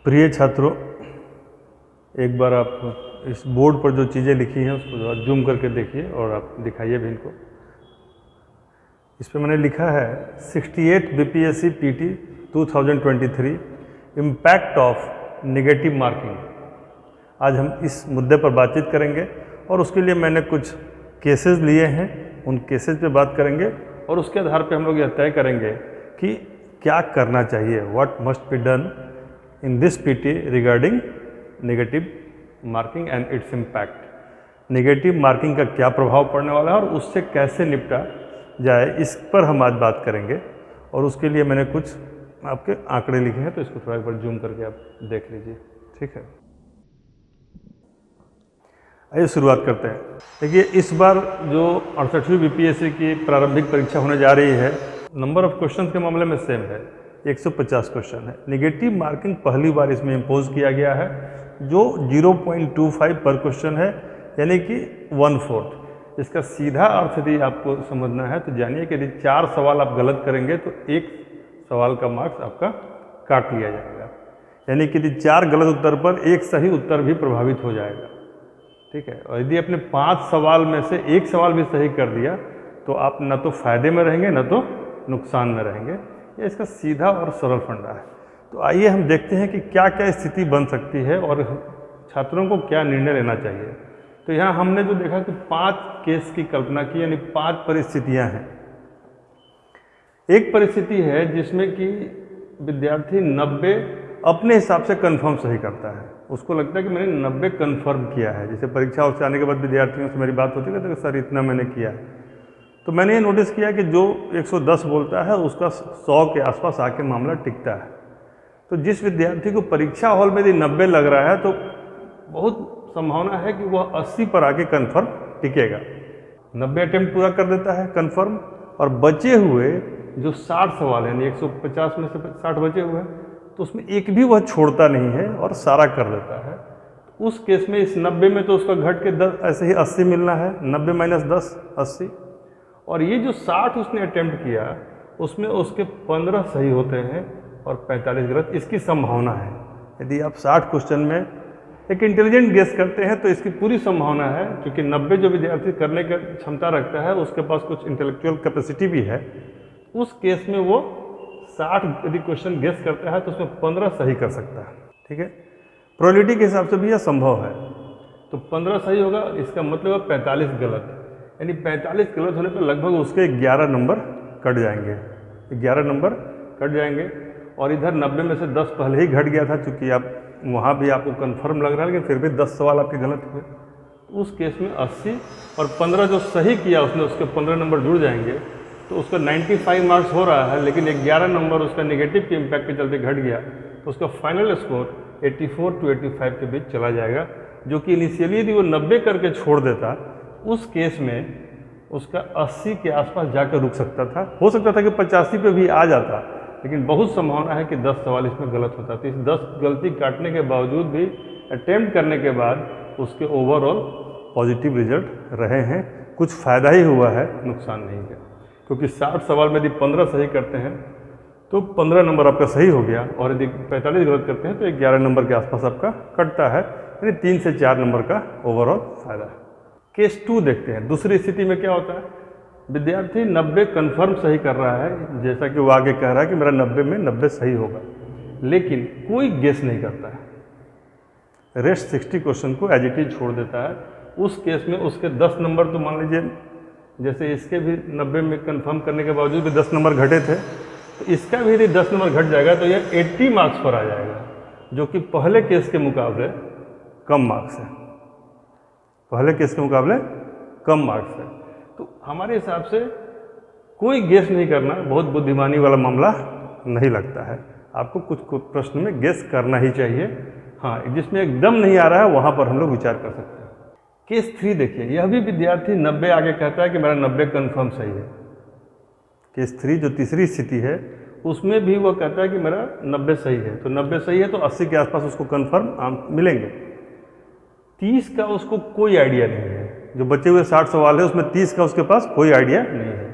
प्रिय छात्रों, एक बार आप इस बोर्ड पर जो चीज़ें लिखी हैं उसको जरा जूम करके देखिए और आप दिखाइए भी इनको। इस पर मैंने लिखा है 68 BPSC PT 2023 impact of negative marking. आज हम इस मुद्दे पर बातचीत करेंगे और उसके लिए मैंने कुछ केसेस लिए हैं, उन केसेस पे बात करेंगे और उसके आधार पे हम लोग यह तय करेंगे कि क्या करना चाहिए, what must be done in this PT regarding negative marking and its impact. Negative marking का क्या प्रभाव पड़ने वाला है और उससे कैसे निपटा जाए, इस पर हम आज बात करेंगे। और उसके लिए मैंने कुछ आपके आंकड़े लिखे हैं, तो इसको थोड़ा एक बार जूम करके आप देख लीजिए, ठीक है। आइए शुरुआत करते हैं। देखिए, इस बार जो 68वीं बीपीएससी की प्रारंभिक परीक्षा होने जा रही है, नंबर ऑफ क्वेश्चन के मामले में सेम है, 150 क्वेश्चन है। नेगेटिव मार्किंग पहली बार इसमें इम्पोज किया गया है, जो 0.25 पर क्वेश्चन है, यानी कि 1/4। इसका सीधा अर्थ यदि आपको समझना है तो जानिए कि यदि 4 सवाल आप गलत करेंगे तो 1 सवाल का मार्क्स आपका काट लिया जाएगा, यानी कि यदि 4 गलत उत्तर पर 1 सही उत्तर भी प्रभावित हो जाएगा, ठीक है। और यदि आपने 5 सवाल में से 1 सवाल भी सही कर दिया तो आप न तो फायदे में रहेंगे न तो नुकसान में रहेंगे। ये इसका सीधा और सरल फंडा है। तो आइए हम देखते हैं कि क्या क्या स्थिति बन सकती है और छात्रों को क्या निर्णय लेना चाहिए। तो यहाँ हमने जो देखा कि 5 केस की कल्पना की, यानी 5 परिस्थितियाँ हैं। एक परिस्थिति है जिसमें कि विद्यार्थी 90 अपने हिसाब से कंफर्म सही करता है, उसको लगता है कि मैंने 90 कंफर्म किया है। जैसे परीक्षा से आने के बाद विद्यार्थियों से मेरी बात होती है, तो सर इतना मैंने किया है। तो मैंने ये नोटिस किया कि जो 110 बोलता है उसका 100 के आसपास आके मामला टिकता है। तो जिस विद्यार्थी को परीक्षा हॉल में यदि 90 लग रहा है तो बहुत संभावना है कि वह 80 पर आके कन्फर्म टिकेगा। 90 अटेम्प्ट पूरा कर देता है कन्फर्म, और बचे हुए जो 60 सवाल हैं, यानी 150 में से 60 बचे हुए हैं, तो उसमें एक भी वह छोड़ता नहीं है और सारा कर देता है। उस केस में इस 90 में तो उसका घट के 10 ऐसे ही 80 मिलना है, 90 माइनस 10 80। और ये जो 60 उसने अटेम्प्ट किया उसमें उसके 15 सही होते हैं और 45 गलत, इसकी संभावना है। यदि आप 60 क्वेश्चन में एक इंटेलिजेंट गेस करते हैं तो इसकी पूरी संभावना है, क्योंकि 90 जो विद्यार्थी करने की क्षमता रखता है उसके पास कुछ इंटेलेक्चुअल कैपेसिटी भी है। उस केस में वो 60 यदि क्वेश्चन गेस करता है तो उसमें 15 सही कर सकता है, ठीक है। प्रोबेबिलिटी के हिसाब से भी यह संभव है। तो 15 सही होगा, इसका मतलब है 45 गलत, यानी 45 गलत होने पर लगभग उसके 11 नंबर कट जाएंगे, 11 नंबर कट जाएंगे। और इधर 90 में से 10 पहले ही घट गया था, चूँकि आप वहाँ भी आपको कन्फर्म लग रहा है, लेकिन फिर भी 10 सवाल आपके गलत हुए। तो उस केस में 80 और 15 जो सही किया उसने, उसके 15 नंबर जुड़ जाएंगे, तो उसका 95 मार्क्स हो रहा है, लेकिन 11 नंबर उसका नेगेटिव के इम्पैक्ट के चलते घट गया, तो उसका फाइनल स्कोर 84 to 85 के बीच चला जाएगा। जो कि इनिशियली यदि वो 90 करके छोड़ देता, उस केस में उसका 80 के आसपास जाकर रुक सकता था। हो सकता था कि 85 पे भी आ जाता, लेकिन बहुत संभावना है कि 10 सवाल इसमें गलत होता। तो इस 10 गलती काटने के बावजूद भी अटेम्प्ट करने के बाद उसके ओवरऑल पॉजिटिव रिजल्ट रहे हैं। कुछ फ़ायदा ही हुआ है, नुकसान नहीं है, क्योंकि 60 सवाल में यदि 15 सही करते हैं तो 15 नंबर आपका सही हो गया, और यदि 45 गलत करते हैं तो 11 नंबर के आसपास आपका कटता है, यानी 3 से 4 नंबर का ओवरऑल फायदा है। केस 2 देखते हैं। दूसरी स्थिति में क्या होता है, विद्यार्थी 90 कन्फर्म सही कर रहा है, जैसा कि वो आगे कह रहा है कि मेरा 90 में 90 सही होगा, लेकिन कोई गेस नहीं करता है, रेस्ट 60 क्वेश्चन को एज इट इज छोड़ देता है। उस केस में उसके 10 नंबर, तो मान लीजिए जैसे इसके भी 90 में कंफर्म करने के बावजूद भी 10 नंबर घटे थे, तो इसका भी यदि 10 नंबर घट जाएगा तो यह 80 मार्क्स पर आ जाएगा, जो कि पहले केस के मुकाबले कम मार्क्स है, पहले केस के मुकाबले कम मार्क्स है। तो हमारे हिसाब से कोई गेस नहीं करना बहुत बुद्धिमानी वाला मामला नहीं लगता है। आपको कुछ प्रश्न में गेस करना ही चाहिए। हाँ, जिसमें एकदम नहीं आ रहा है वहाँ पर हम लोग विचार कर सकते हैं। केस 3 देखिए, यह भी विद्यार्थी 90 आगे कहता है कि मेरा 90 कन्फर्म सही है। केस 3 जो तीसरी स्थिति है, उसमें भी वह कहता है कि मेरा 90 सही है। तो 90 सही है तो 80 के आसपास उसको कन्फर्म मिलेंगे। 30 का उसको कोई आइडिया नहीं है। जो बचे हुए 60 सवाल है उसमें 30 का उसके पास कोई आइडिया नहीं है,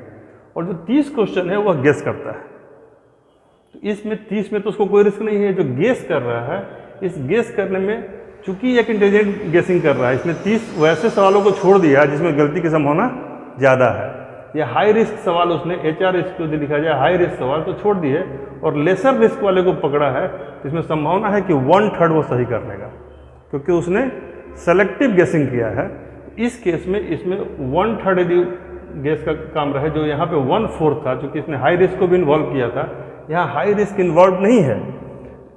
और जो 30 क्वेश्चन है वह गेस करता है। तो इसमें 30 में तो उसको कोई रिस्क नहीं है। जो गेस कर रहा है इस गेस करने में, चूंकि एक इंटेलिजेंट गेसिंग कर रहा है, इसने 30 वैसे सवालों को छोड़ दिया जिसमें गलती की संभावना ज़्यादा है। या हाई रिस्क सवाल उसने HR इसको यदि लिखा जाए हाई रिस्क सवाल तो छोड़ दिए, और लेसर रिस्क वाले को पकड़ा है, इसमें संभावना है कि 1/3 वो सही कर लेगा, क्योंकि उसने सेलेक्टिव गेसिंग किया है। इस केस में इसमें 1/3 यदि गेस का काम रहे, जो यहाँ पे 1/4 था, क्योंकि इसने हाई रिस्क को भी इन्वॉल्व किया था, यहाँ हाई रिस्क इन्वॉल्व नहीं है।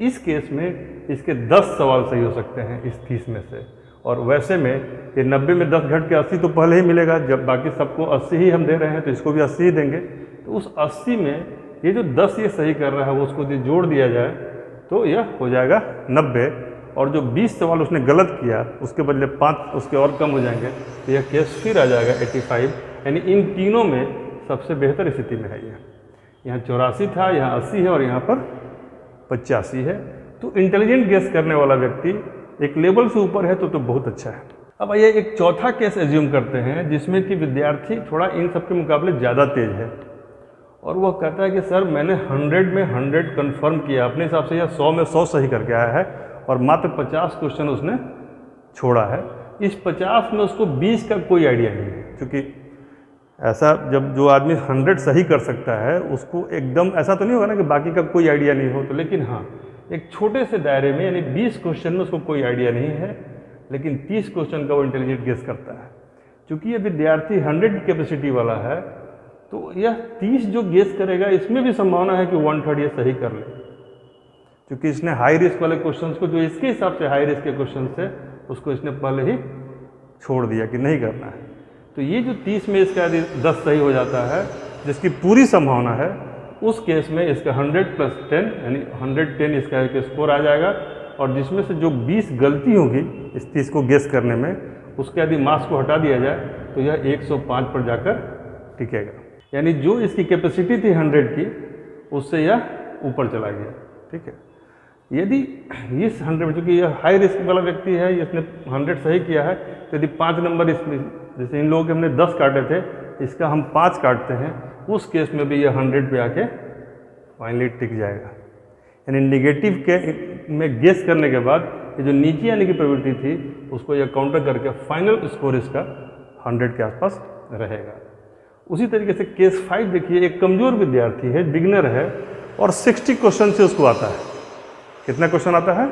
इस केस में इसके 10 सवाल सही हो सकते हैं इस 30 में से, और वैसे में ये 90 में 10 घट के 80 तो पहले ही मिलेगा, जब बाकी सबको 80 ही हम दे रहे हैं तो इसको भी 80 ही देंगे। तो उस 80 में ये जो 10 ये सही कर रहा है वो उसको यदि जोड़ दिया जाए तो यह हो जाएगा 90, और जो 20 सवाल उसने गलत किया उसके बदले 5 उसके और कम हो जाएंगे, तो यह केस फिर आ जाएगा 85। यानी इन तीनों में सबसे बेहतर स्थिति में है ये। यहाँ 84 था, यहाँ 80 है, और यहाँ पर 85 है। तो इंटेलिजेंट गेस करने वाला व्यक्ति एक लेवल से ऊपर है तो बहुत अच्छा है। अब आइए एक चौथा केस एज्यूम करते हैं जिसमें कि विद्यार्थी थोड़ा इन सब के मुकाबले ज़्यादा तेज है, और वह कहता है कि सर मैंने 100 में 100 कन्फर्म किया अपने हिसाब से, या 100 में 100 सही करके आया है, और मात्र 50 क्वेश्चन उसने छोड़ा है। इस 50 में उसको 20 का कोई आइडिया नहीं है, क्योंकि ऐसा जब जो आदमी 100 सही कर सकता है उसको एकदम ऐसा तो नहीं होगा ना कि बाकी का कोई आइडिया नहीं हो, तो लेकिन हाँ एक छोटे से दायरे में, यानी 20 क्वेश्चन में उसको कोई आइडिया नहीं है, लेकिन 30 क्वेश्चन का वो इंटेलिजेंट गेस करता है। क्योंकि ये विद्यार्थी 100 कैपेसिटी वाला है, तो यह 30 जो गेस करेगा इसमें भी संभावना है कि 1/3 ये सही कर ले, क्योंकि इसने हाई रिस्क वाले क्वेश्चन को, जो इसके हिसाब से हाई रिस्क के क्वेश्चन है, उसको इसने पहले ही छोड़ दिया कि नहीं करना है। तो ये जो 30 में इसका यदि 10 सही हो जाता है, जिसकी पूरी संभावना है, उस केस में इसका 100 + 10 यानी 110 इसका एक स्कोर आ जाएगा, और जिसमें से जो 20 गलती होगी इस 30 को गेस करने में, उसके यदि मार्क्स को हटा दिया जाए तो यह 105 पर जाकर टिकेगा। यानी जो इसकी कैपेसिटी थी 100 की, उससे यह ऊपर चला गया। ठीक है, यदि इस 100 में, चूँकि यह हाई रिस्क वाला व्यक्ति है, इसने 100 सही किया है, तो यदि 5 नंबर इसमें, जैसे इन लोगों के हमने 10 काटे थे, इसका हम 5 काटते हैं, उस केस में भी यह 100 पे आके फाइनली टिक जाएगा। यानी निगेटिव के में गेस करने के बाद ये जो नीचे आने की प्रोबेबिलिटी थी उसको यह काउंटर करके फाइनल स्कोर इसका 100 के आसपास रहेगा। उसी तरीके से केस 5 देखिए, एक कमज़ोर विद्यार्थी है, बिगिनर है, और 60 क्वेश्चन से उसको आता है। कितना क्वेश्चन आता है?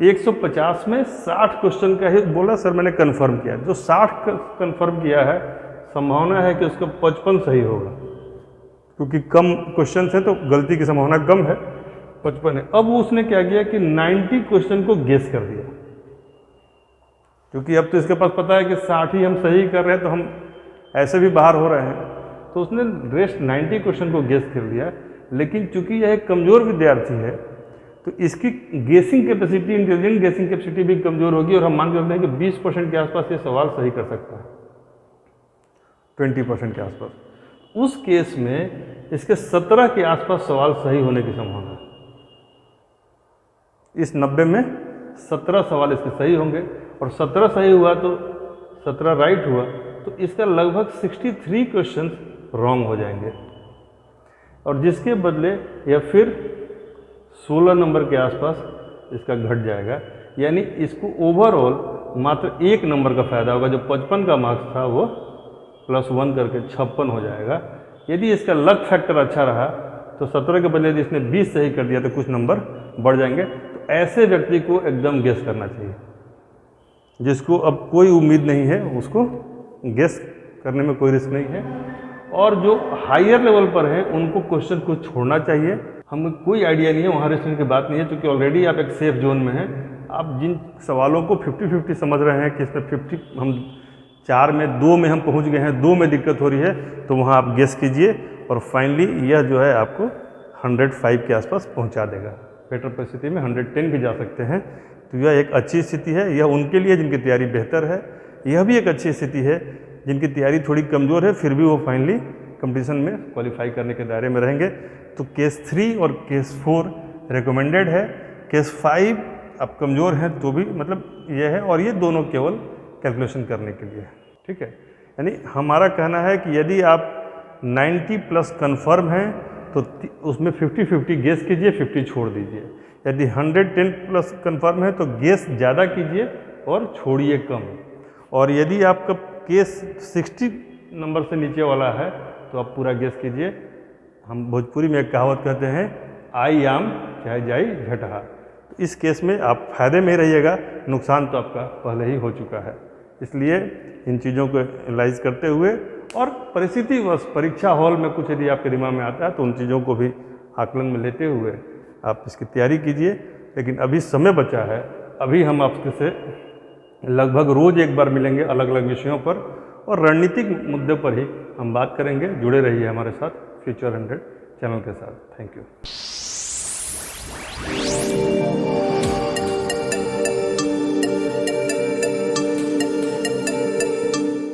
150 में 60 क्वेश्चन का ही बोला सर मैंने कन्फर्म किया। जो 60 कन्फर्म किया है, संभावना है कि उसका 55 सही होगा, क्योंकि कम क्वेश्चन है तो गलती की संभावना कम है, 55 है। अब उसने क्या किया कि 90 क्वेश्चन को गेस कर दिया, क्योंकि अब तो इसके पास पता है कि 60 ही हम सही कर रहे हैं, तो हम ऐसे भी बाहर हो रहे हैं, तो उसने रेस्ट 90 क्वेश्चन को गेस कर लिया। लेकिन चूंकि यह एक कमज़ोर विद्यार्थी है, तो इसकी गेसिंग कैपेसिटी, इंटेलिजेंट गेसिंग कैपेसिटी भी कमज़ोर होगी, और हम मान के चलते हैं कि 20% के आसपास ये सवाल सही कर सकता है, 20% के आसपास। उस केस में इसके 17 के आसपास सवाल सही होने की संभावना है। इस 90 में 17 सवाल इसके सही होंगे, और 17 सही हुआ तो 17 राइट हुआ, तो इसका लगभग 63 क्वेश्चन रॉन्ग हो जाएंगे, और जिसके बदले यह फिर 16 नंबर के आसपास इसका घट जाएगा। यानी इसको ओवरऑल मात्र 1 नंबर का फायदा होगा। जो 55 का मार्क्स था वो +1 करके 56 हो जाएगा। यदि इसका लक फैक्टर अच्छा रहा तो 17 के बदले यदि इसने 20 सही कर दिया तो कुछ नंबर बढ़ जाएंगे। तो ऐसे व्यक्ति को एकदम गेस करना चाहिए, जिसको अब कोई उम्मीद नहीं है, उसको गेस करने में कोई रिस्क नहीं है। और जो हायर लेवल पर हैं उनको क्वेश्चन को छोड़ना चाहिए। हमें कोई आइडिया नहीं है, वहाँ रिस्क की बात नहीं है, क्योंकि ऑलरेडी आप एक सेफ जोन में हैं। आप जिन सवालों को 50-50 समझ रहे हैं कि इसमें 50 हम 4 में 2 में हम पहुँच गए हैं, 2 में दिक्कत हो रही है, तो वहाँ आप गेस कीजिए, और फाइनली यह जो है आपको 105 के आसपास पहुँचा देगा। बेटर परिस्थिति में 110 भी जा सकते हैं। तो यह एक अच्छी स्थिति है। यह उनके लिए जिनकी तैयारी बेहतर है। यह भी एक अच्छी स्थिति है जिनकी तैयारी थोड़ी कमज़ोर है, फिर भी वो फाइनली कंपटीशन में क्वालिफाई करने के दायरे में रहेंगे। तो केस 3 और केस 4 रिकमेंडेड है। केस 5 आप कमज़ोर हैं तो भी मतलब ये है, और ये दोनों केवल कैलकुलेशन करने के लिए। ठीक है, यानी हमारा कहना है कि यदि आप 90+ कन्फर्म हैं तो उसमें 50-50 गेस कीजिए, 50 छोड़ दीजिए। यदि 110 प्लस कन्फर्म है तो गेस ज़्यादा कीजिए और छोड़िए कम। और यदि आपका केस 60 नंबर से नीचे वाला है तो आप पूरा गेस कीजिए। हम भोजपुरी में एक कहावत कहते हैं, आई आम चाहे जाई झटहा। तो इस केस में आप फायदे में रहिएगा, नुकसान तो आपका पहले ही हो चुका है। इसलिए इन चीज़ों को एनालाइज करते हुए और परिस्थितिवश परीक्षा हॉल में कुछ यदि आपके दिमाग में आता है तो उन चीज़ों को भी आकलन में लेते हुए आप इसकी तैयारी कीजिए। लेकिन अभी समय बचा है, अभी हम आपसे लगभग रोज़ एक बार मिलेंगे अलग अलग विषयों पर और रणनीतिक मुद्दे पर ही हम बात करेंगे। जुड़े रहिए हमारे साथ फ्यूचर 100 चैनल के साथ। Thank you.